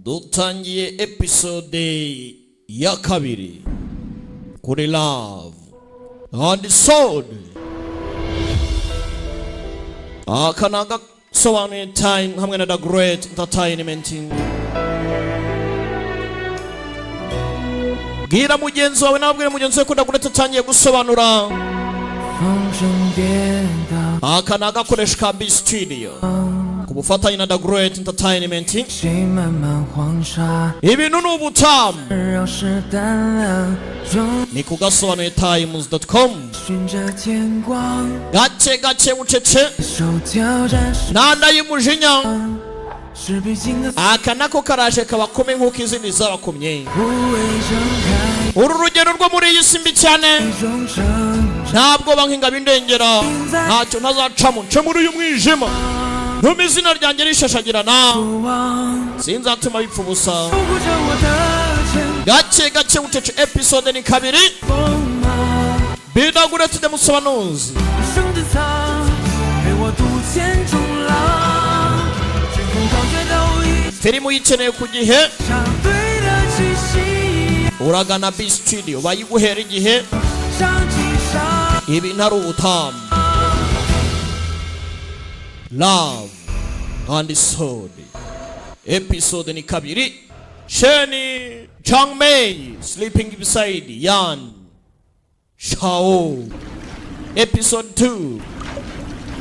dutangiye episode ya kabiri kuri Love and Sword. Akanaga sobanuye time hamwe na The Great Entertainment. Gira mugenzi wawe nabwire mugenzi we ko The Great atangiye gusobanura. Akanaga koresha Kabi Studio kubufatanya na The Great Entertainment. Ibintu n'ubutamu ni kugasobanuye times.com. Gace gace bucece nanda y'umujinya akanako karaje kabakome nk'uko izindi zabakomye. Uru rugero rwo muri iyi simbi cyane ntabwo bankinga bindengera ntacyo ntazacamo nce muri uyu mwijima ntume izina ryanjye rishashagirana sinzatuma bipfa ubusa. Gace gace bucece episode ni kabiri bidagure tujya musobanuzi. Filmu yikeneye ku gihe uragana B Studio bayiguhera igihe ibi ntari ubutamu. Love and Sword episode ni kabiri. Sheni Changmei sleeping beside Yan Shao episode 2.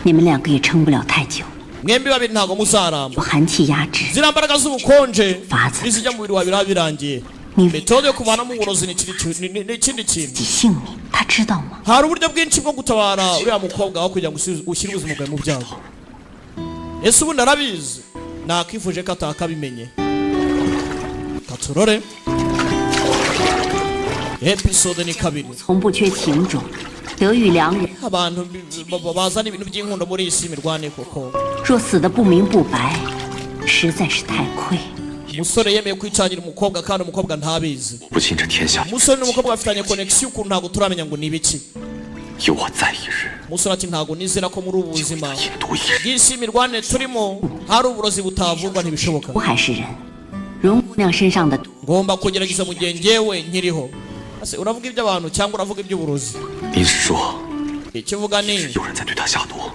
你们两个也撑不了太久。 mwembi babiri ntago muzaramba 有寒气压制， zirambaraga z'ubukonje nizijya mu biri wabira birangiye. Metode yo kuvanamo uburozi ni ikindi kintu. 己性命，他知道吗？ hari uburyo bwinshi bwo gutabara uriya mukobwa aho kugira ngo ushyire ubuzima bwawe mu byago. Ese ubundi arabizi nakifuje ko atakabimenye. Katurore episode ni kabiri. 从不缺情种，得遇良人。 abantu bazana ibintu by'inkundo muri isi mirwane koko. 若死得不明不白，实在是太亏。 umusore yemeye kwicangira umukobwa kandi umukobwa ntabizi. 不信这天下 umusore n'umukobwa bafitanye connection ukuntu ntago turamenya ngo ni ibiki. 有我在一日， umusore ati ntago nizera ko muri ubu buzima 引毒一日。 bw'isi mirwane turimo hari uburozi butavurwa ntibishoboka. 毒还是人，容姑娘身上的毒， ngomba kugerageza mu gihe njyewe nkiriho. Ase uravuga iby'abantu cyangwa uravuga iby'uburozi? 您是说 ikivuga ni 有人在对他下毒？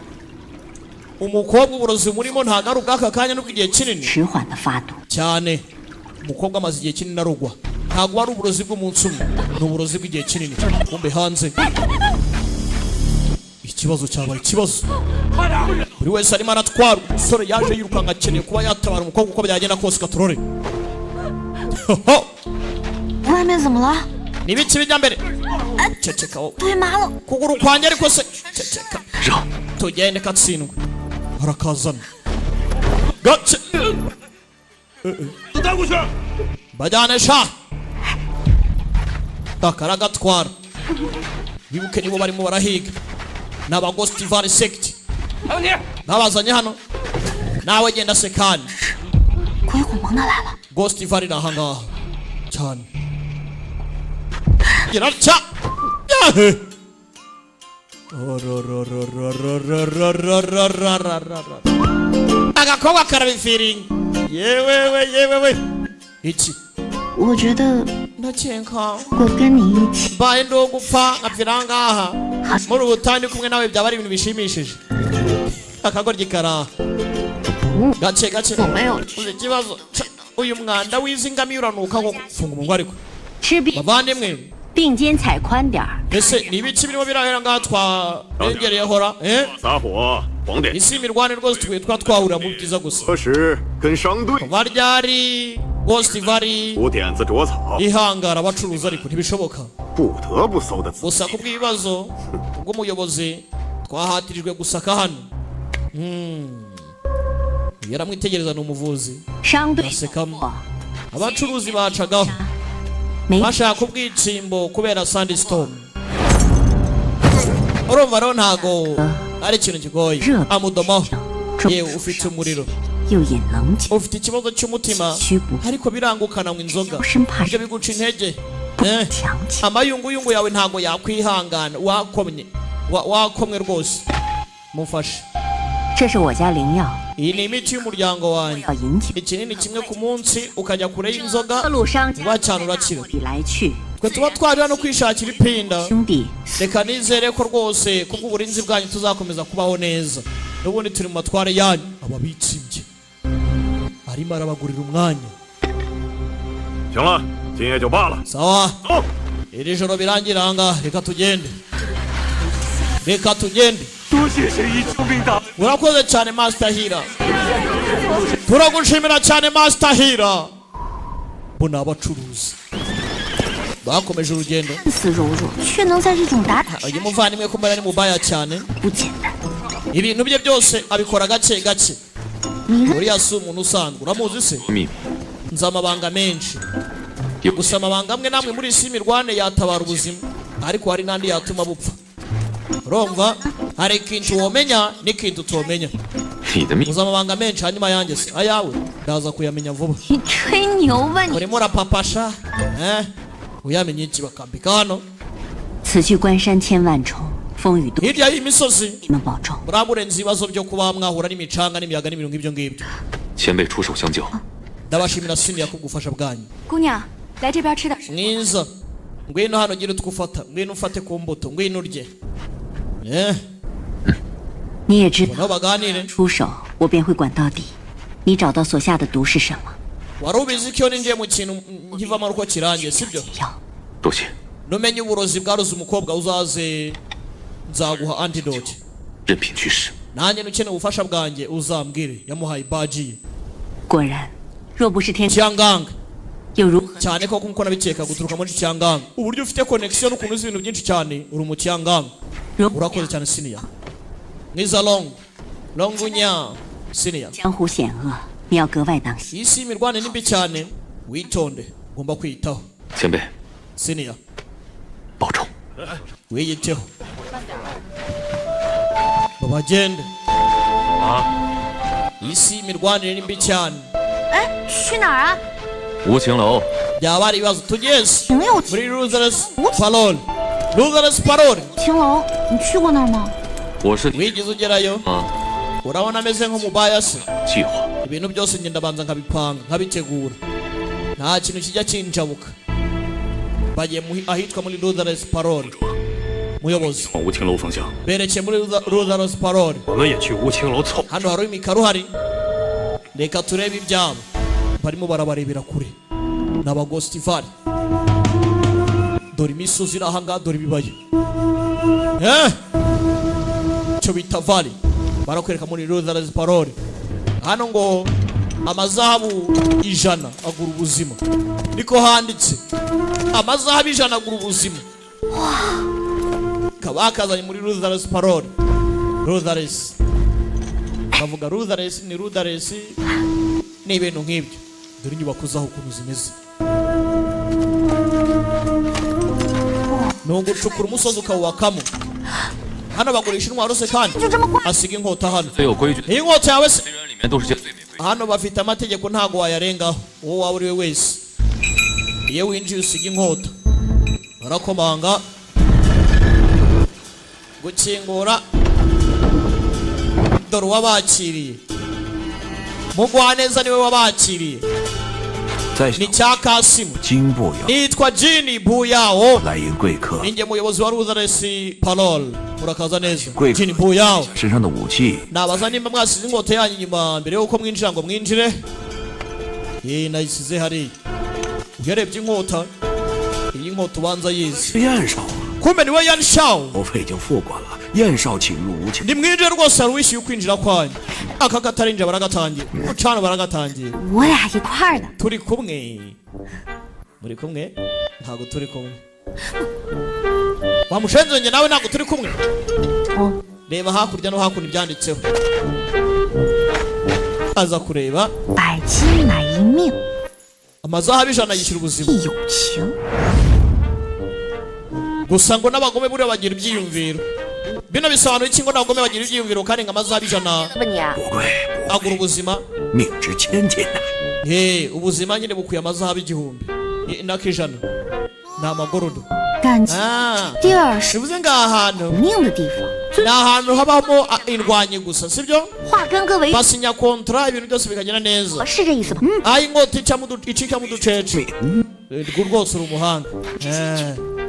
umukobwa uburozi murimo ntago ari ubw'aka kanya n'ubwo igihe kinini 迟缓的发毒。 cyane. umukobwa amaze igihe kinini arugwa ntago ari uburozi bw'umunsi umwe ni uburozi bw'igihe kinini. kumbe hanze ikibazo cyabaye ikibazo. buri wese arimo aratwara. umusore yaje yirukanga akeneye kuba yatabara umukobwa uko byagenda kose. Katurore 外面怎么了？ ni ibiki bijya mbere? ceceka wowe 腿麻了。 kuguru kwanjye ariko se ceceka 让 tugende katsindwe. arakazana gace 带过去。 bajyane sha akaragatwara. bibuke nibo barimo barahiga n'aba Ghost Valley sect nabazanye hano nawe genda sekani. 鬼火蒙的来了。 Ghost Valley nahangaha cyane. gira cha yahe agakobwa karabifiringa. yewe iki 我觉得 ndacyenka 我跟你一起， mbaye ndo gupfa nkapfira ngaha muri ubutandi kumwe nawe byaba ari ibintu bishimishije. akagoryi karaha gace gace 我没有 uzi ikibazo uyu mwanda w'izingamiye uranuka nko gufunga umunwa ariko 吃饼 bavandimwe 并肩踩宽点儿。 ese ni ibiki birimo birahera ngaha twarengereye hora 撒火，黄点。 isi imirwane rwose tugiye twahurira mu byiza gusa. 何时跟商队 baryari Ghost Valley 无点子着草， ihangara abacuruza ariko ntibishoboka. 不得不搜的资。 gusa kubw'ibibazo bw'umuyobozi twahatirijwe gusaka hano. yaramwitegereza ni umuvuzi 商队 asekamo. abacuruzi bacagaho 没 bashaka ubwicimbo kubera sandstorm. urumva rero ntago ari ikintu kigoye. amudomaho yewe ufite umuriro 又饮冷酒， ufite ikibazo cy'umutima 虚不 ariko birangukana mu inzoga 生怕 ibyo biguca intege. 强气。 amayunguyungu yawe ntago yakwihangana wakomye rwose. mufashe 这是我家灵药， iyi ni imiti y'umuryango wanjye 要引起 ikinini kimwe ku munsi ukajya kure y'inzoga 各路商 vuba cyane urakira 比来去， twe tuba twaje hano kwishakira ipinda 兄弟 reka nizere ko rwose kubw'uburinzi bwanyu tuzakomeza kubaho neza n'ubundi turi mu matware yanyu ababitsibye arimo arabagurira umwanya 行了，今夜就罢了。 sawa 走。 iri joro birangira ahangaha reka tugende reka tugende 多谢神医救命大恩。 urakoze cyane Master Hira turagushimira cyane Master Hira bo ni abacuruzi bakomeje urugendo 看似柔弱，却能在这种打场 uyu muvandimwe kumara ni mubaya cyane 不简单。 ibintu bye byose abikora gake gake 你认 uriya si umuntu usanzwe uramuzi se 秘密 nzi amabanga menshi 有 gusa amabanga amwe namwe muri isi y'imirwane yatabara ubuzima ariko hari n'andi yatuma bupfa urumva hari ikintu womenya n'ikintu utomenya 你的秘 uzi amabanga menshi hanyuma yanjye se ayawe ndaza kuyamenya vuba 你吹牛吧你！ urimo urapapasha uyamenya iki bakambika hano 此去关山千万重，风雨多， hirya y'imisozi 你们保重。 muramurenza ibibazo byo kuba mwahura n'imicanga n'imiyaga n'ibintu nk'ibyo ngibyo 前辈出手相救， ndabashimira siniya kubw'ubufasha bwanyu 姑娘，来这边吃点什么？ mwiza ngwino hano gira utwo ufata ngwino ufate ku mbuto ngwino urye 你也知道， naho baganire 出手我便会管到底。你找到所下的毒是什么？ wari ubizi ko iyo ninjiye mu kintu nkivamo ari uko kirangiye sibyo 药。 多谢， numenye uburozi bwaroze umukobwa uzaze nzaguha antidote 任凭去世。 nanjye nukeneye ubufasha bwanjye uzambwire yamuhaye ibaji ye 果然，若不是天， cyanganga 又如何？ cyane ko nkuko nabikeka guturuka muri cyanganga uburyo ufite connection n'ukuntu uzi ibintu byinshi cyane uri mu cyanganga 如 urakoze cyane siniya mwiza longunya siniya 江湖险恶，你要格外当心。 isi y'imirwane ni mbi cyane witonde ugomba kwiyitaho 前辈， siniya 保重。 wiyiteho babagende isi y'imirwanire ni mbi cyane 哎，去哪儿啊？ 无情楼， byaba ari ibibazo tugeze 挺有 muri Lazarus Parole Lazarus Parole 青楼，你去过那儿吗？ 我是 wigeze ugerayo 啊， urabona ameze nk'umubaya se 计划 ibintu byose ngenda banza nkabipanga nkabitegura nta kintu kijya kinjabuka bagiye ahitwa muri Lazarus Parole muyobozi 往吴青楼方向， berekeye muri Lazarus Parole 我们也去吴青楼凑。 hano hari imikaro uhari reka turebe ibyabo barimo barabarebera kure ni abagostifari dore imisozi iri ahangaha dore ibibaya icyo bita vali barakwereka muri Lazarus Parole hano ngo amazahabu 100 agura ubuzima niko handitse amazahabu 100 agura ubuzima kabakazanye muri Lazarus Parole Lazarus bavuga Lazarus ni Lazarus ni ibintu nk'ibyo dore inyubako zaho ukuntu zimeze nungu ucukura umusozi ukawubakamo hano bagurisha intwaro se kandi asiga inkota hano 最有规矩的 iyi nkota yawe se 人里面都是些最玫瑰。 hano bafite amategeko ntago wayarengaho uwo waba uri we wese iyo winjiye usiga inkota barakomanga gukingura dore uwabakiriye mugwaneza niwe wabakiriye 在 ni cya Kasimu 金步摇 nitwa Jini Buyao 来迎贵客， ninjye muyobozi wa Lazarus Parole murakaza neza 贵客 Jini Buyao 身上的武器 nabaza nimba mwasize inkota yanyu inyuma mbere yuko mwinjira ngo mwinjire nayisize hariya uyarebye inkota iyi nkota ubanza yize 是燕少啊， kumbe niwe Yan Shao 国费已经付过了，燕少请入无情。 nimwinjire rwose hari uwishyuye ukwinjira kwanyu aka katarinjira baragatangira ucana baragatangira 我俩一块儿的。 turi kumwe muri kumwe ntabwo turi kumwe wamushenze njye nawe ntabwo turi kumwe reba hakurya no hakuno ibyanditseho aza kureba 百金买一命， amazahabu 100 yishyura ubuzima 必有情。 gusa ngo n'abagome buriya bagira ibyiyumviro bino bisobanura iki ngo n'abagome bagira ibyiyumviro kandi ngo amazahabu 100不你啊？ 不贵不 agura 贵， ubuzima 命值千金呐！ ubuzima nyine bukwiye amazahabu 1000 nako 100 ni amagorodo 感情 ah 地儿是 bivuze ngaha hantu 命的地方， ni ahantu habamo indwanyi gusa sibyo 话跟各位 basinya kontra ibintu byose bikagenda neza 是这意思吧？ aho inkota icikamo uducece rwose uri umuhanga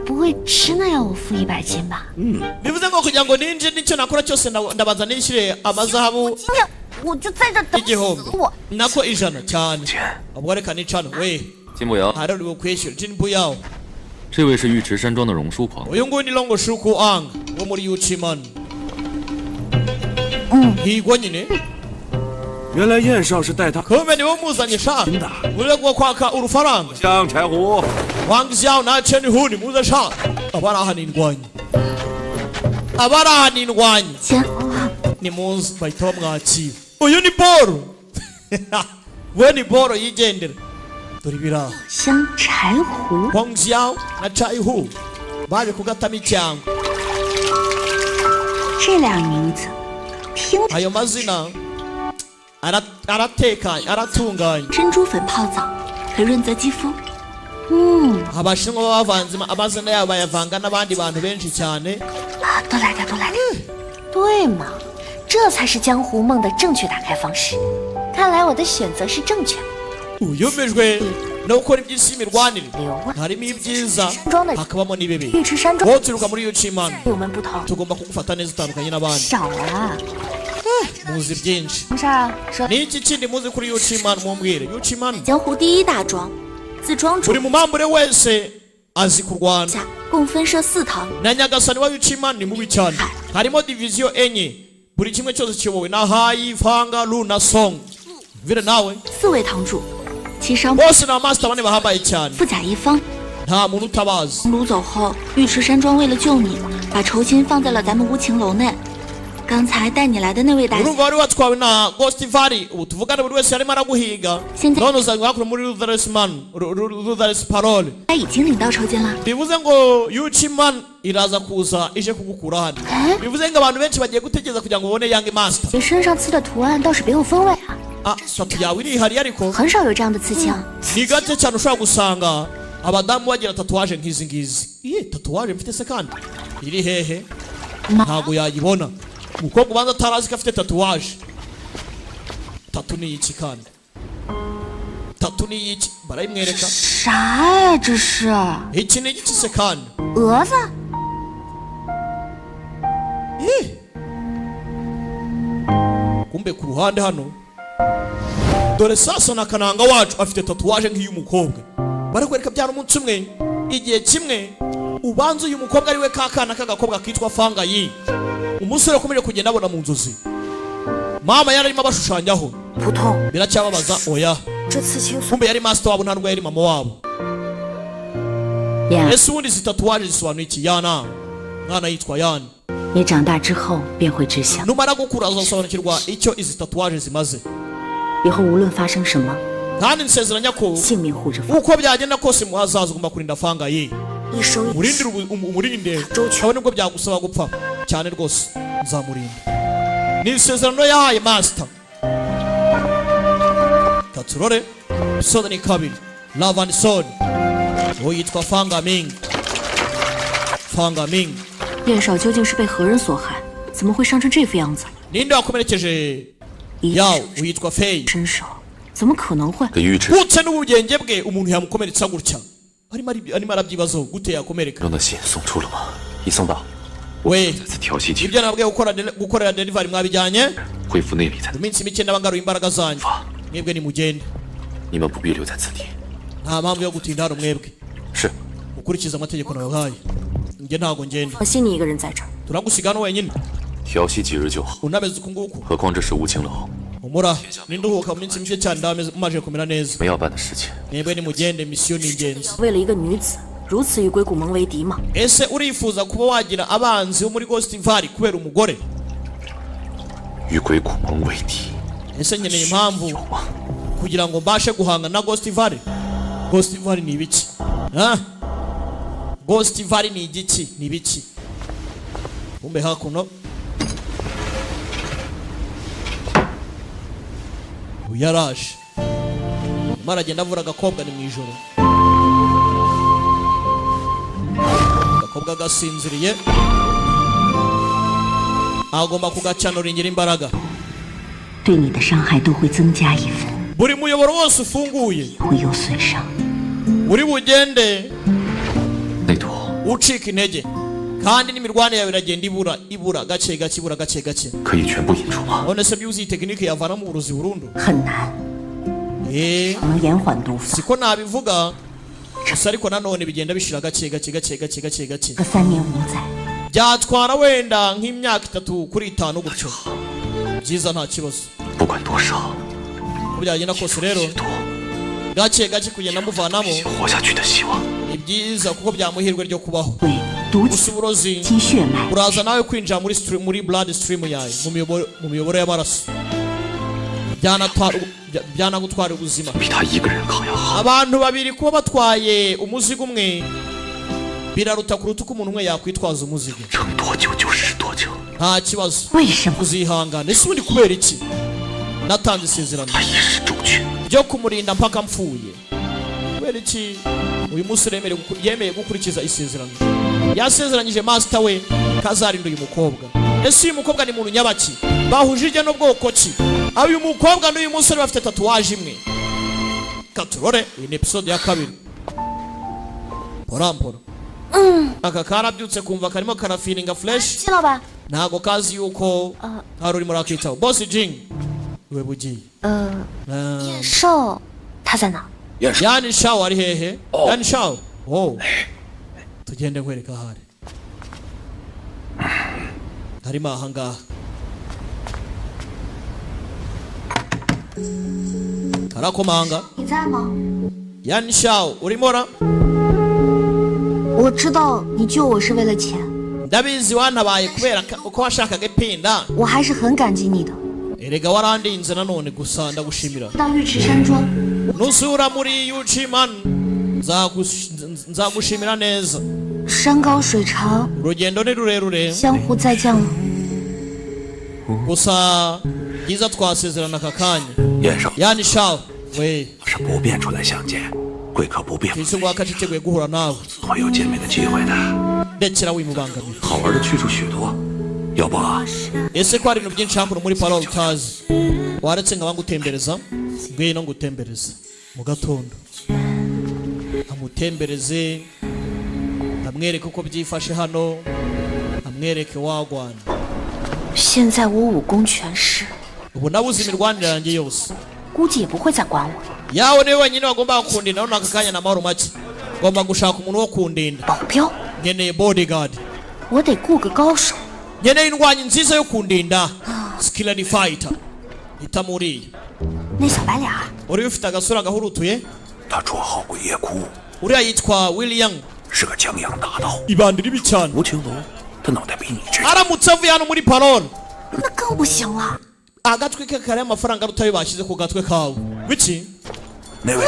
不会真的要我付100金吧？ bivuze ngo kugira ngo ninje nicyo nakora cyose ndabanza nishyure amazahabu 今天我就在这等死 igihombo 我。 nako ijana cyane ubwo reka nicano we 金步阳， hari uri kwishyura jini buyawo 这位是尉迟山庄的榕树狂， uyu nguyu ni longo shuku ang wo muri yuchiman higwa nyine 原来燕少是带他 kumbe niwe muzanye sha 真的。 uri go kwaka urufaranga 香柴胡， wang xiao na cheni hu ni muze sha abari aha ni indwanyi abari aha ni indwanyi 钱， ni muzi bahita bamwakira uyu ni boro we ni boro yigendera dore ibiraha 香柴胡， wang xiao na chai hu baje kugatamo icyango 这俩名字听着 ayo mazina aratekanye aratunganye 珍珠粉泡澡，可润泽肌肤。 abashinwa baba bavanze amazina yabo bayavanga n'abandi bantu benshi cyane 啊，多来点，多来点。对嘛，这才是江湖梦的正确打开方式。看来我的选择是正确的。 uyumijwe no gukora iby'isi imirwanire 流啊， harimo ibyiza 山庄的 hakabamo n'ibibi 尉迟山庄 wowe uturuka muri yuchimani 与我们不同， tugomba kugufata neza utandukanye n'abandi 少啊。 muzi byinshi 什么事儿啊？说 ni iki kindi muzi kuri yuchimani mumbwire yuchimani 江湖第一大庄，自庄主 buri mumambure wese azi kurwana 下共分设4堂， na nyagasani wa yuchimani ni mubi cyane harimo diviziyo enye buri kimwe cyose kiyobowe na hayi fanga lu na song vire nawe 4位堂主，其上 bose ni amasita bane bahambaye cyane 富甲一方。 nta muntu utabazi 卢走后，尉迟山庄为了救你，把酬金放在了咱们乌晴楼内。刚才带你来的那位大侠， urumva wari watwawe na Ghost Valley ubu tuvugana buri wese yarimo araguhiga Sente- none uzanywe hakuno muri Ruthless Parole 他已经领到酬金了。 bivuze ngo Yuchiman iraza kuza ije kugukura hano bivuze ngo abantu benshi bagiye gutegereza kugira ngo babone Young Master 你身上刺的图案倒是别有风味啊， tatu yawe irihari ariko 很少有这样的刺青。 ni gake cyane ushobora gusanga abadamu bagira tatuwaje nk'izi ngizi iye tatuwaje mfite se kandi iri hehe ntabwo yayibona umukobwa ubanza atarazi ko afite tatuwaje tatu ni iki kandi tatu ni iki barayimwereka 啥呀？这是 iki ni iki se kandi 蛾子？ kumbe ku ruhande hano dore sasa na kananga wacu afite tatuwaje nk'iy'umukobwa barakwereka byara umunsi umwe igihe kimwe ubanza uyu mukobwa ari we kakana k'agakobwa kitwa fanga yi umusore akomeje kugenda abona mu nzozi mama yararimo abashushanyaho 不痛， biracyababaza oya 这刺青 kumbe yari master wabo nta nubwo yari mama wabo 燕儿， ese ubundi izi tatuwaje zisobanuye iki yana mwana yitwa yana 你长大之后便会知晓， numara gukura azasobanukirwa icyo izi tatuwaje zimaze 以后无论发生什么， kandi nsezeranya ko 性命护着方。 uko byagenda kose mu hazaza ugomba kurinda fanga ye 一生一世。 umurindire umurinde kabone nubwo byagusaba gupfa cyane rwose nzamurinda ni isezerano yahaye master katurore soda ni kabiri love and sword uwo yitwa fanga ming fanga ming 燕少究竟是被何人所害？怎么会伤成这副样子？ ninde wakomerekeje 一 yawo uyitwa fei 身手，怎么可能会？ 给尉迟 gute n'ubugenge bwe umuntu yamukomeretsa gutya arimo arabyibazaho gute yakomereka 中的信送出了吗？已送到， we 再次调息几日， ibyo nabwiye gukorera delivery mwabijyanye 恢复内力才 mu 能。 minsi mike n'abangaruye imbaraga zanyu mwebwe nimugende 你们不必留在此地。 nta mpamvu yo gutinda hano mwebwe 是， ukurikiza amategeko nabahaye njye ntago ngenda 放心，你一个人在这儿。 turagusiga hano wenyine 调息几日就好。 unameze uku nguku 何况这是乌青楼， humura ninduhuka mu minsi mike cyane ndaba maje kumera neza 没要办的事情。 mwebwe nimugende misiyo ni ingenzi 为了一个女子，如此与鬼谷盟为敌吗？ ese urifuza kuba wagira abanzi bo muri Ghost Valley kubera umugore 与鬼谷盟为敌， ese nkeneye impamvu kugira ngo mbashe guhangana na Ghost Valley Ghost Valley ni ibiki ha Ghost Valley ni igiki ni ibiki kumbe hakuno uyaraje maragenda avura agakobwa ni mu ijoro agakobwa gasinziriye agomba kugacanura ingira imbaraga 对你的伤害都会增加一分， buri muyoboro wose ufunguye 会有损伤。 uri bugende 内图， ucika intege kandi n'imirwane yawe iragenda ibura gake gake ibura gake gake 可以全部引出吗？ none se byuzi tekinike yavanamo uburozi burundu 很难， 能延缓毒发。 siko nabivuga gusa ariko nanone bigenda bishira gake gake gake gake gake gake 个3年5载， byatwara wenda nk'imyaka 3 kuri 5 gutyo byiza nta kibazo 不管多少， uko byagenda kose rero 解脱， gake gake kugenda muvanamo 活下去的希望。 ni byiza kuko byamuhirwe ryo kubaho 会堵 gusa 起 uburozi 经血脉， uraza nawe kwinjira muri blood stream yawe mu miyoboro y'amaraso byanagutwara ubuzima 比他一个人扛要好。 abantu babiri kuba batwaye umuzigo umwe biraruta kuruta uko umuntu umwe yakwitwaza umuzigo 撑多久就是多久。 nta kibazo 为什么？ uzihangana ese ubundi kubera iki natanze isezerano 他一时周全， ryo kumurinda mpaka mpfuye kubera iki uyu munsi yemeye gukurikiza isezerano yasezeranyije master we kazarinda uyu mukobwa ese uyu mukobwa ni muntu nyabaki bahuje irye n'ubwoko ki uyu mukobwa n'uyu musore bafite tatuwaje imwe katurore iyi ni episode ya 2 porampora aka karabyutse kumva karimo karafilinga fresh 金老板， ntago kazi yuko hari urimo rakitaho boss Jing we bugiye 燕寿他在哪？ yani shaw ari hehe yani shaw tugende nkwereka ahari harimo ahangaha karakomanga 你在吗？ yani shaw urimo ra 我知道你救我是为了钱， ndabizi wanabaye kubera uko washakaga ipinda 我还是很感激你的。 erega warandinze nanone gusa ndagushimira 到玉池山庄， nusura muri Yuchiman nzagushimira neza 山高水长， urugendo ni rurerure 江湖再降了。 gusa byiza twasezerana aka kanya 燕少 yani shaw we 是不便出来相见，贵客不便， ese wakatiteguye guhura nawe 会有见面的机会的。 ndekera wimubangamira 好玩的去处许多，要不啊， ese ko hari ibintu byinshi hakuno muri parole utazi waretse nkaba ngutembereza ngwino ngutembereza mu gatondo amutembereze amwereke uko byifashe hano amwereke wagwana 现在我武功全失， ubu nabuze imirwanire yanjye yose 估计也不会再管我了。 yawe niwe wenyine wagomba kundinda none aka kanya na mahoro make ngomba gushaka umuntu wo kundinda 保镖， nkeneye bodyguard 我得雇个高手。 nkeneye indwanyi nziza yo kundinda skilled fighter hitamo uriya 那小白脸儿， uriya ufite agasura gahurutuye 他绰号鬼夜哭， uriya yitwa William 是个江洋大盗。 ibandi ribi cyane 吴青龙，他脑袋比你直。 aramutse avuye hano muri parole 那更不行了。 agatwe ke kariho amafaranga rutayo bashyize ku gatwe kawe wiki 那位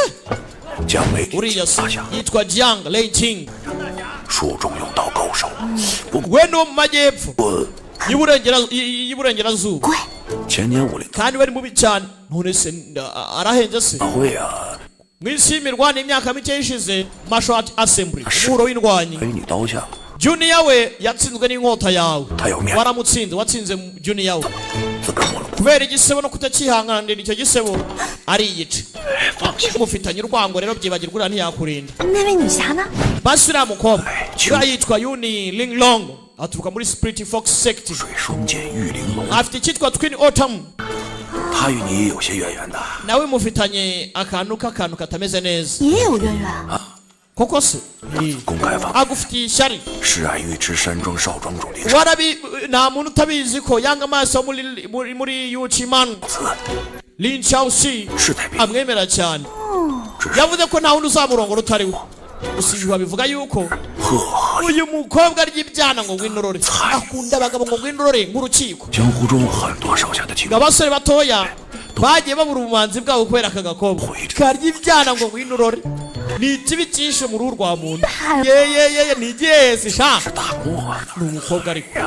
江美 uriya se 大侠， yitwa Jiang Leiting 术中用刀高手。不过 we ni wo mu majyepfo 我 y'iburengerazuba 乖， 前年武林 kandi we ni mubi cyane none se arahenze se 大会啊， mu isi y'imirwano imyaka mike yishize martial art assembly umuhuro w'indwanyi 陪你刀下， junior we yatsinzwe n'inkota yawe 他有面， waramutsinze watsinze junior we 自个儿摸了。 kubera igisebo no kutakihanganira icyo gisebo ariyica 放心， mufitanye urwango rero byibagirwa uriya ntiyakurinda 那位女侠呢？ basi uriya mukobwa Eh, uriya yitwa Yuni Linglong aturuka muri Spirit Fox Sect 水双剑玉玲珑， afite icyitwa Twin Autumn 他与你也有些渊源的。 nawe mufitanye akantu katameze neza 也有渊源。 koko se 公开访 agufitiye ishyari 是爱玉池山庄少庄主林 warabi nta muntu utabizi ko yanga amaso muri Yuchiman 子， Lin Chaoxi 世态变， amwemera cyane 只是 yavuze ko nta wundi uzamurongora utari we gusa ibi babivuga yuko 赫赫 uyu mukobwa arya ibyana ngo ngwindorore akunda abagabo ngo ngwindorore nk'urukiko 江湖中很多手下的情 ngo abasore batoya bagiye babura ubumanzi bwabo kubera aka gakobwa karya ibyana ngo ngwindorore ni ikibi cyishe mu ruhu rwa muntu yeyeyeye ni igihesi sha 大漠啊， ni umukobwa ariko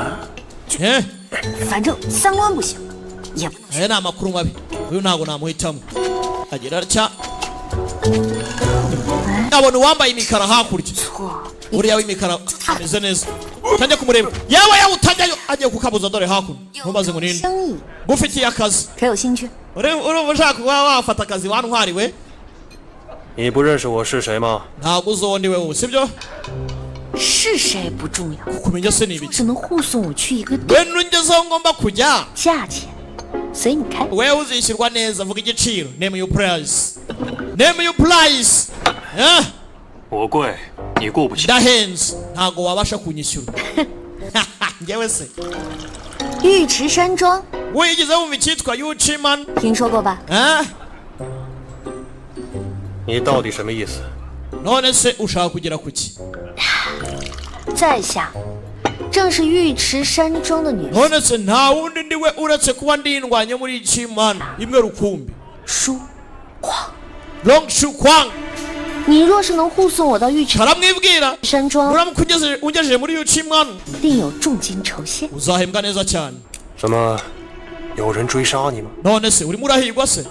反正三观不行，也不 aya ni amakuru mabi uyu ntabwo namuhitamo agira atya ngabona uwambaye imikara hakurya 错， uriya w'imikara ameze neza utangiye kumureba yewe utajyayo agiye kukabuza dore hakuno ntubaze ngo ninde 生意 gufitiye akazi 可有兴趣？ urumva ushaka kuba wafata akazi wantwariwe 你不认识我是谁吗？ ntabwo uzi uwo ndi we wowe sibyo 是谁不重要， kumenya se ni ibiki 只能护送我去一个 we nungezeho ngomba kujya 价钱，随你开。 we uzishyurwa neza vuga igiciro name your price name your price eh? 我贵，你雇不起。 ndahenze ntabwo wabasha kunyishyura ngewe se 玉池山庄 wigeze wumva icyitwa yuciman 听说过吧？ eh? 你到底什么意思？ none se ushaka kugera ku ki 在下正是玉池山庄的女 none se nta wundi ndi we uretse kuba ndindwanye muri ikiman imwe rukumbi 书狂。 long shu kwang 你若是能护送我到玉池 karamwibwira 山庄， uramuka ungejeje muri yuciman 定有重金酬谢。 uzahembwa neza cyane 什么？有人追杀你吗？ none se urimo urahirwa se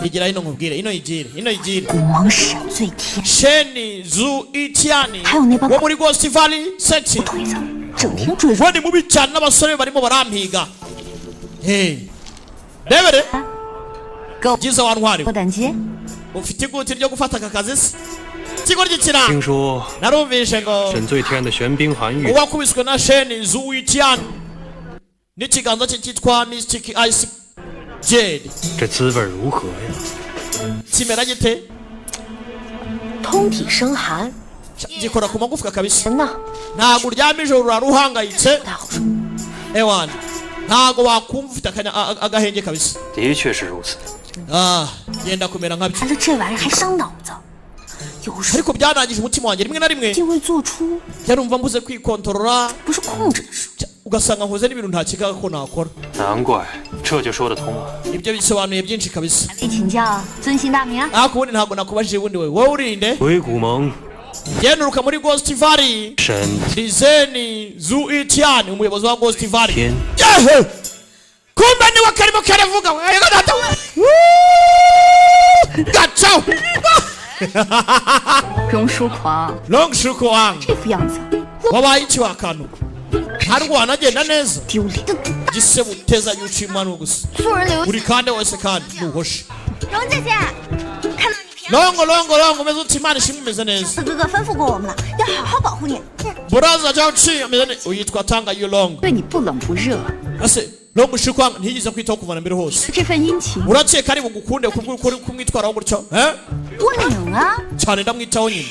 igira ino nkubwire ino igire 古蒙沈醉天 sheni zu itiani 还有那帮 wo muri ghost valley seti 腿子，整天追着 we ni mubi cyane n'abasore barimo barampiga hey rebere 给我 byiza wantwariwe 过胆结。 ufite iguti ryo gufata aka kazi se ikigo ry'ikira 听说 narumvishe ngo 沈醉天的玄冰寒玉 uwakubiswe na sheni zu itiani n'ikiganza cye cyitwa mystic ice jade 这滋味如何呀？ kimera gite 通体生寒， gikora ku magufwa kabisa 人呢 ntabwo uryama ijoro urara uhangayitse 不太好受。 ewana ntabwo wakumva ufite agahenge kabisa 的确是如此。 genda kumera nkabyo 完了这玩意儿还伤脑子，有时 ariko byanangije umutima wanjye rimwe na rimwe 就会做出 yarumva mbuze kwikontorora 不是控制的事。 ugasanga nkoze n'ibintu ntakekaga ko nakora 难怪，这就说得通了。 ibyo bisobanuye byinshi kabisa 没请教，尊姓大名？ ariko ubundi ntabwo nakubajije ubundi wowe urinde 鬼谷盟 genduruka muri ghost valley 沈 dizeni zu itiani umuyobozi wa ghost valley 天 yehe kumbe niwe karimo karavuga gacaho 荣叔狂， long shuko wang 这副样子 wabaye iki wakanu ntabwo wanagenda neza 丢脸。 gisebo uteza yucimano gusa 做人留 uri kande wese kandi nuhoshe 荣姐姐，看到你平 longo umeze uti imana ishimwe umeze neza 四哥哥吩咐过我们了，要好好保护你， buraza cyangwa uciye ameze neza uyitwa tanga yu long 对你不冷不热。 ase long shuko ntiyigeze kwitaho kuvana mbere hose 这份殷勤 urakeka ari bugukunde kubw'ukuri kumwitwaraho gutyo我领啊！ cyane ndamwitaho nyine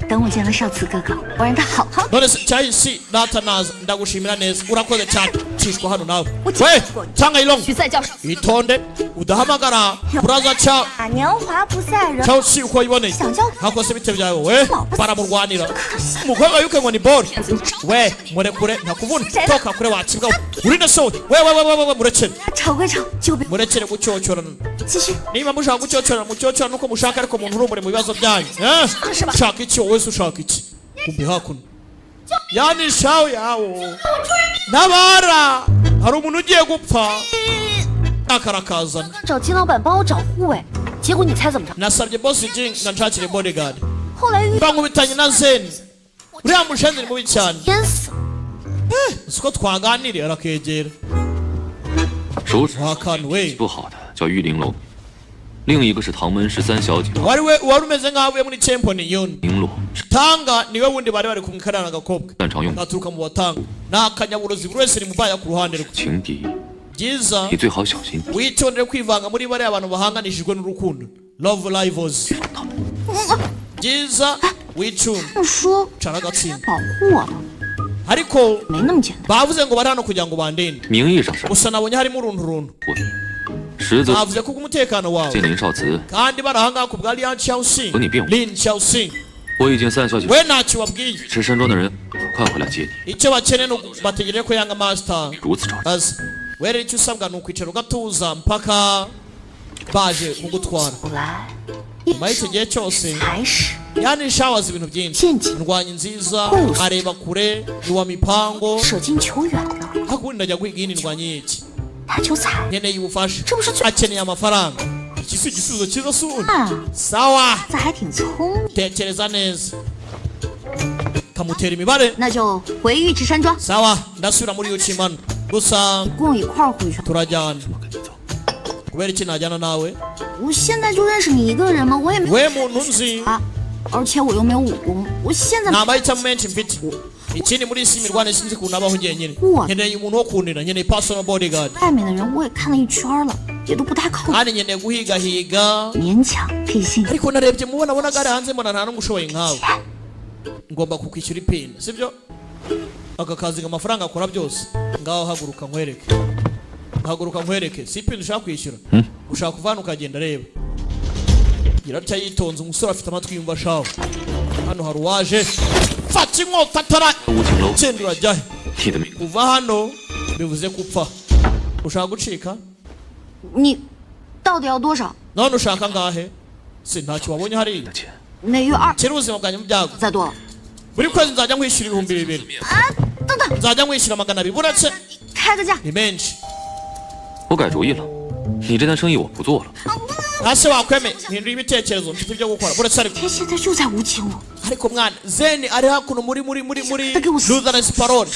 等我见了少慈哥哥，我让他好好。 none se cyahisi natanaza ndagushimira neza urakoze cyane cishwa hano nawe we tanga yu long 许再叫少。 itonde udahamagara buraza cya 年华不在人， cyangwa si uko wiboneye 想叫 hakose bite byawe we baramurwanira umukobwa yuke ngo ni bori we murekure ntakuvuna toka kure wakibwa urinde so we murekere 吵归吵，就被 murekere gucyocyorana 继续。 niba mushaka gucyocyorana mucyocyorana nuko mushaka ariko umuntu urumure mu bibazo byanyu ushaka iki wowe wese ushaka iki kumbi hakuno yani shawe yawo nabara hari umuntu ugiye gupfa akarakazana 找金老板帮我找护卫，结果你猜怎么着？ nasabye boss jing nshakire bodyguard 后来遇 bankubitanye na zeni uriya mushenzi ni mubi cyane 淹死了。 siko twaganiriye arakegera 手指 wakanu we 不好的叫玉玲珑，另一个是唐门13小姐 wari umeze nk'aho avuye muri tempo ni yoni 璎珞， tanga niwe wundi bari bari kumwe kana n'agakobwa 擅长用 gaturuka mu batanga ni akanyaburozi buri wese rimubaya ku ruhande rwe 情敌， byiza 你最好小心， witondere kwivanga muri bariya abantu bahanganishijwe n'urukundo love rivals 防他们。 byiza wicunga 不说 cara agatsinda 保护我吗？ ariko 没那么简单。 bavuze ngo bari hano kugira ngo bandinde 名义上是 gusa nabonye harimo urunturuntu 实则 bavuze ko umutekano wawe 见林少慈， kandi bari ahangaha ku bwa Lian Xiaoxing 和你并无。 Lin Xiaoxing 我已经3小姐 we ntacyo wabwiye 吃山庄的人很快回来接你， icyo bakeneye ni bategereje ko yanga master 如此着急。 azi we rero icyo usabwa ni ukwicara ugatuza mpaka baje kugutwara 后来， nyuma y'icyo gihe cyose 还是 yani shawazi ibintu byinshi 陷阱 indwanyi nziza areba kure iwa mipango 舍近求远了， hakundi ndajya kwiga iyindi ndwanyi y'iki 他求财， nkeneye ubufasha 这不是最 akeneye amafaranga iki si igisubizo cyiza suni 啊， sawa 这还挺聪明。 tekereza neza kamutera imibare 那就回玉池山庄， sawa ndasubira muri Yuchimano gusa 跟我一块儿回去。 turajyana kubera iki najyana nawe 我现在就认识你一个人吗？我也没 we muntu nzi 啊，而且我又没有武功，我现在 nta mahitamo menshi mfite ikindi muri isi imirwane sinzi ukuntu abaho njyenyine nkeneye umuntu wo kundira nkeneye personal bodyguard 外面的人我也看了一圈了，也都不太靠谱， kandi nkeneye guhigahiga 勉强可以信任。 ariko narebye mubona nabonaga ari hanze mbona nta n'umushoboye nkawe ngomba kukwishyura ipini sibyo aka kazi ngo amafaranga akora byose ngaho haguruka nkwereke si ipini ushaka kwishyura ushaka kuvana ukagenda reba yiratya yitonze umusore afite amatwi yumva shaho hano hari uwaje fata inkota atara 无情楼， tsinda urajyahe 你的命 kuva hano bivuze gupfa ushaka gucika 你到底要多少？ none ushaka ngahe si ntacyo wabonye hariya 的钱， 每月2， kera ubuzima bwanjye mu byago 再多了 buri kwezi nzajya nkwishyura ibihumbi 2,000 啊！等等， nzajya nkwishyura 200 buretse 开个价。 ni menshi 我改主意了，你这单生意我不做了。 hasi wakweme mpindura ibitekerezo mfite ibyo gukora buretse ariko 他现在就在无情路， ariko mwana zeni ari hakuno muri Lutheran's Parole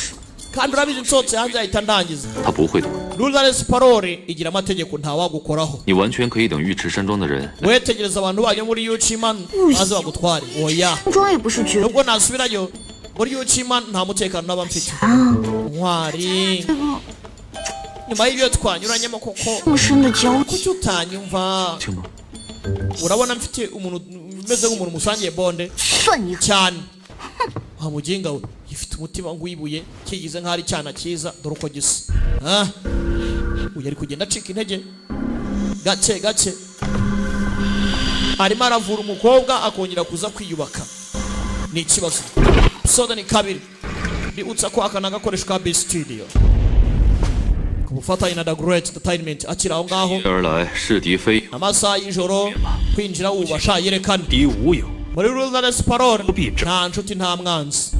kandi urabizi nsotse hanze yahita ndangiza 他不会的， Lutheran's Parole igira amategeko ntawagukoraho 你完全可以等尉迟山庄的人 wetegereza abantu banyu muri Yuchimano maze bagutware oya 庄也不是绝 nubwo nasubirayo muri Yuchimano nta mutekano naba mfite 啊， ntwari 这个 nyuma y'ibyo twanyuranyemo koko 这么深的交集， kuki utanyumva 清吗？ urabona mfite umuntu umeze nk'umuntu musangiye bonde 算你狠。 cyane wa muginga we gifite umutima ngwibuye kigize nk'ari cyana cyiza dore uko gisa uyu ari kugenda acika intege gake gake arimo aravura umukobwa akongera kuza kwiyubaka ni ikibazo soda ni kabiri bibutsa ko aka ni agakoresho ka B Studio ku bufatanye na The Great Entertainment akiri aho ngaho 一而来，是敌非友， amasaha y'ijoro kwinjira wubasha yerekana 敌无有， muri Lutheran's Parole Ubi- nta nshuti nta mwanzi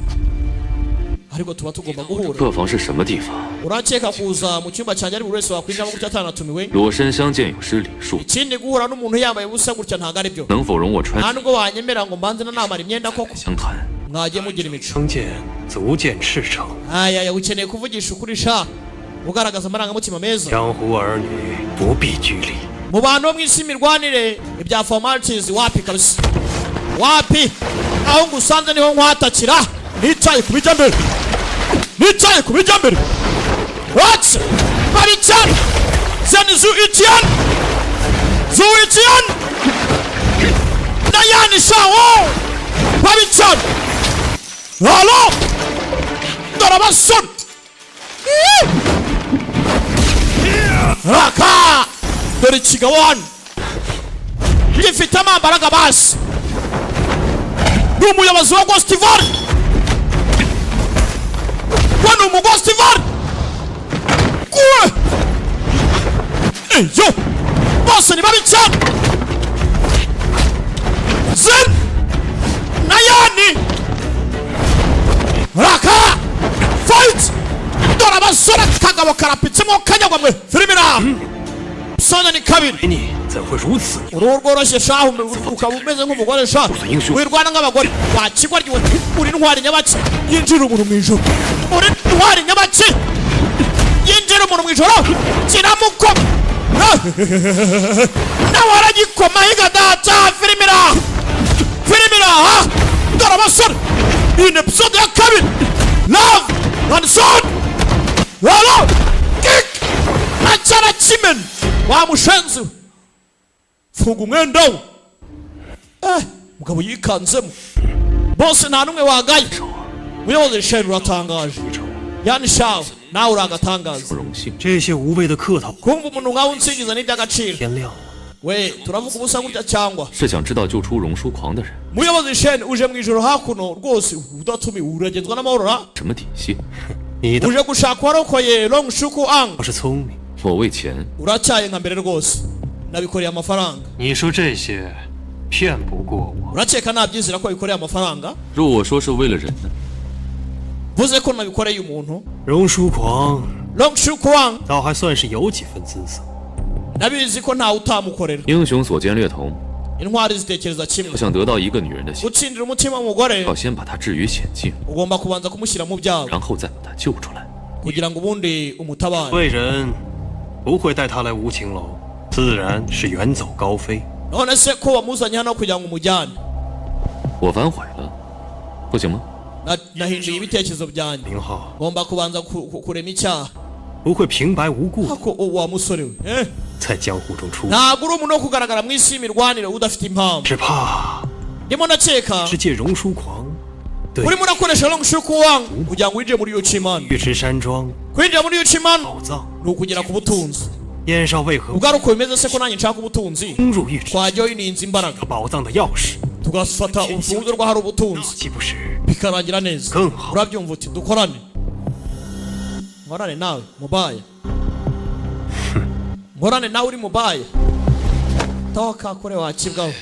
ariko tuba tugomba guhura 客房是什么地方？ urakeka kuza mu cyumba cyanjye ari buri wese wakwinjiramo gutya atanatumiwe 裸身相见有失礼数， ikindi guhura n'umuntu yambaye ubusa gutya ntabwo ari byo 能否容我 nta 穿 nubwo wanyemera ngo mbanze na namara imyenda koko 相谈？ mwagiye mugira imico 相见足见赤诚。 ayaya ukeneye kuvugisha ukuri sha ugaragaza amarangamutima meza 江湖儿女不必拘礼。 mu bantu bo mu isi imirwanire ibya formalities wapi kabisa wapi aho ngusanze niho nkwatakira nicaye ku bijya mbere nicaye ku bijya mbere watse baricyane zeni zu itiyan nayani shawo baricyane halo dore abasore raka dore ikigawani gifite amambaraga basi ni umuyobozi wa Ghostivar we ni umughostivar kuwe eyo bose ni babi cyane zen nayani raka fight dore abasore kagabo karapitsemo kanyagwamwe firimira soda ni kabiri 你怎会如此？ uruhu rworoshye shahu ukaba umeze nk'umugore sha wirwana nk'abagore wakigwa ryiwe uri ntwari nyabaki yinjira umuntu mu ijoro uri ntwari nyabaki yinjira umuntu mu ijoro kiramukoma nawe aragikoma higadata firimira dore abasore iyi ni episode ya kabiri love and sword walo kick na cyara kimena wa mushenzi funga umwenda we mugabo yikanzemo bose nta n'umwe wagaye muyobozi sheri uratangaje yani shawe nawe uragatangaza 荣幸。 这些无谓的客套， kumva umuntu nkawe unsingiza n'iby'agaciro 天亮了， we turavuga ubusa gutya cyangwa 是想知道救出荣叔狂的人 muyobozi sheri uje mu ijoro hakuno rwose udatumiwe uragenzwa n'amahoro ra 什么底细？ 你倒 uje gushaka uwarokoye long shuku ang 是聪明。 我为钱， uracyaye nka mbere rwose nabikoreye amafaranga 你说这些骗不过我。 urakeka nabyizera ko bikoreye amafaranga 若我说是为了人呢？ vuze ko nabikoreye umuntu 荣叔狂 long shuku ang 倒还算是有几分姿色， nabizi ko ntawe utamukorera 英雄所见略同， intwari zitekereza kimwe 我想得到一个女人的心， gutsindira umutima w'umugore 要先把她置于险境， ugomba kubanza kumushyira mu byago 然后再把她救出来。 kugira ngo ubundi umutabare 贵人不会带他来无情楼，自然是远走高飞。 none se ko wamuzanye hano kugira ngo umujyane 我反悔了，不行吗？ nahinduye ibitekerezo byanjye 明浩 ngomba kubanza kurema icyaha 不会平白无故地 ko wa musore we 在江湖中出， ntabwo uri umuntu wo kugaragara mu isi y'imirwanire udafite impamvu 只怕 ndimo ndakeka 是借荣书狂对 urimo urakoresha longshuku wangu kugira ngo winjire muri Yuchimani 尉迟山庄 kwinjira muri Yuchimani 宝藏， ni ukugera ku butunzi 燕少为何 ubwo ari uko bimeze se ko nanjye nshaka ubutunzi 攻入尉迟 twajyaho ininza imbaraga 宝藏的钥匙？ tugafata urufunguzo rw'ahari 那 ubutunzi 岂不是 bikarangira neza 更好？ urabyumva uti dukorane nkorane nawe mubaya nkorane nawe uri mubaya toka kure wakibwaho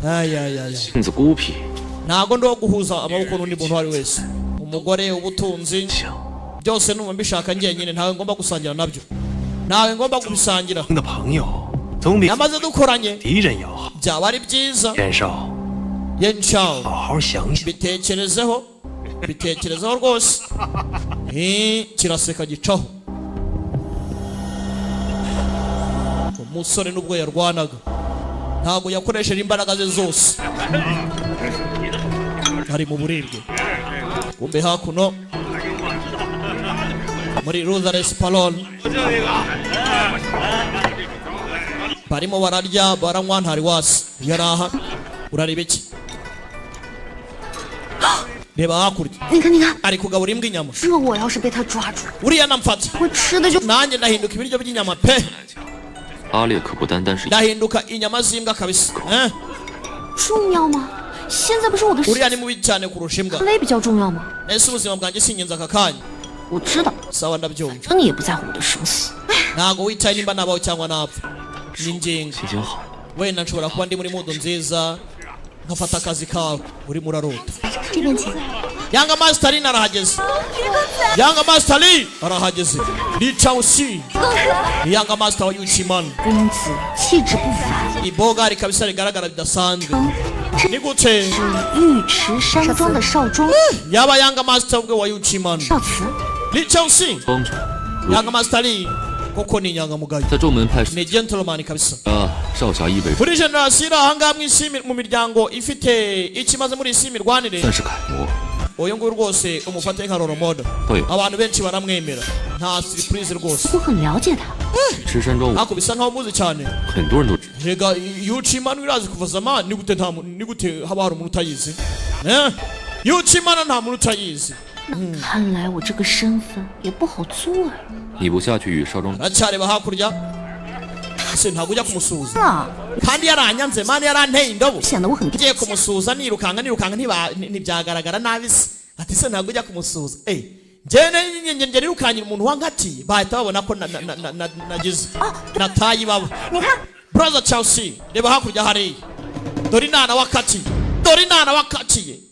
ayayaya 性子孤僻， ntago ndo guhuza amaboko n'undi muntu wari wese umugore ubutunzi 行， byose numva mbishaka njyenyine ntawe ngomba gusangira nabyo ntawe ngomba kubisangira 的朋友总比 namaze dukoranye 敌人要好。 byaba ari byiza 燕少， yenshaw 好好想想， bitekerezeho rwose kiraseka gicaho umusore n'ubwo yarwanaga ntabwo yakoresheje imbaraga ze zose ari mu buribwe kumbe hakuno muri Ruthless Palon barimo bararya baranywa ntari wasi yaraha urareba iki reba hakurya 你看，你看， ari kugaburira imbwa inyama 这我要是被他抓住， uriya namfata 我吃的就 nanjye ndahinduka ibiryo by'inyama pe 阿烈可不单单是 ndahinduka inyama z'imbwa kabisa 重要吗？现在不是我的事， uriya ni mubi cyane kurusha imbwa 累比较重要吗？ ese ubuzima bwanjye si ingenzi aka kanya 我知道， sawa ndabyumva 反正你也不在乎我的生死。 ntabwo witaye nimba nabaho cyangwa napfa ni ingingo 心情好， wenda nshobora kuba ndi muri mudu nziza nkafata akazi kawe urimo urarota 这边请。 yanga masitari arahageze yanga masitari arahageze ni chausi ni yanga masita wa Yuchimani 公子气质不凡， ibogari kabisa rigaragara bidasanzwe ni gute 是尉迟山庄的少庄 yaba yanga masita ubwe wa Yuchimani 少慈。 ni chausi 帮主 yanga masitari koko ni inyangamugayo 在众门派出 ni gentleman kabisa 少侠一为 muri generasiyo iri ahangaha mu miryango ifite ikimaze muri isi y'imirwanire 算是楷模。 uyu nguyu rwose umufate nka roromoda Oya. abantu benshi baramwemera nta surprise rwose 我很了解他， 池山庄ariko bisa nkaho muzi cyane 很多人都知， rega Yuchimani irazi kuva zamani ni gute haba hari umuntu utayizi Yuchimani nta muntu utayizi 看来我这个身份也不好做啊。 你不下去与少庄 aracyareba hakurya ese ntabwo ujya kumusuhuza 啊， kandi yaranyanze mani yaranteye indobo 显得我很 ngiye kumusuhuza nirukanka ntibyagaragara nabi se ati se ntabwo ujya kumusuhuza njye nirukanyira umuntu wankatiye bahita babona ko nagize nataye ibaba 你看， brother Chelsea reba hakurya hariya dore inana wakatiye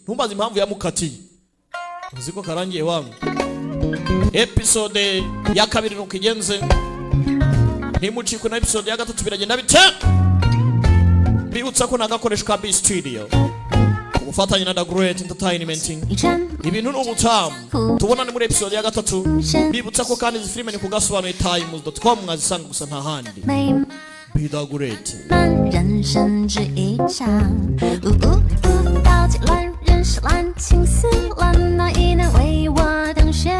ntumbaze impamvu yamukatiye uzi ko karangiye wangu episode ya kabiri nuko igenze ntimucikwe na episode ya gatatu biragenda bite bibutsa ko nagakoresho ka B Studio ubufatanye na The Great Entertainment 一站 ibintu ni ubutamu tubonane muri episode ya gatatu bibutsa ko kandi izi filime ni kugasobanuye times.com mwazisanga gusa nta handi 美 Be The Great 满人生只一场，道极乱人是乱，情丝乱，哪一能为我等雪？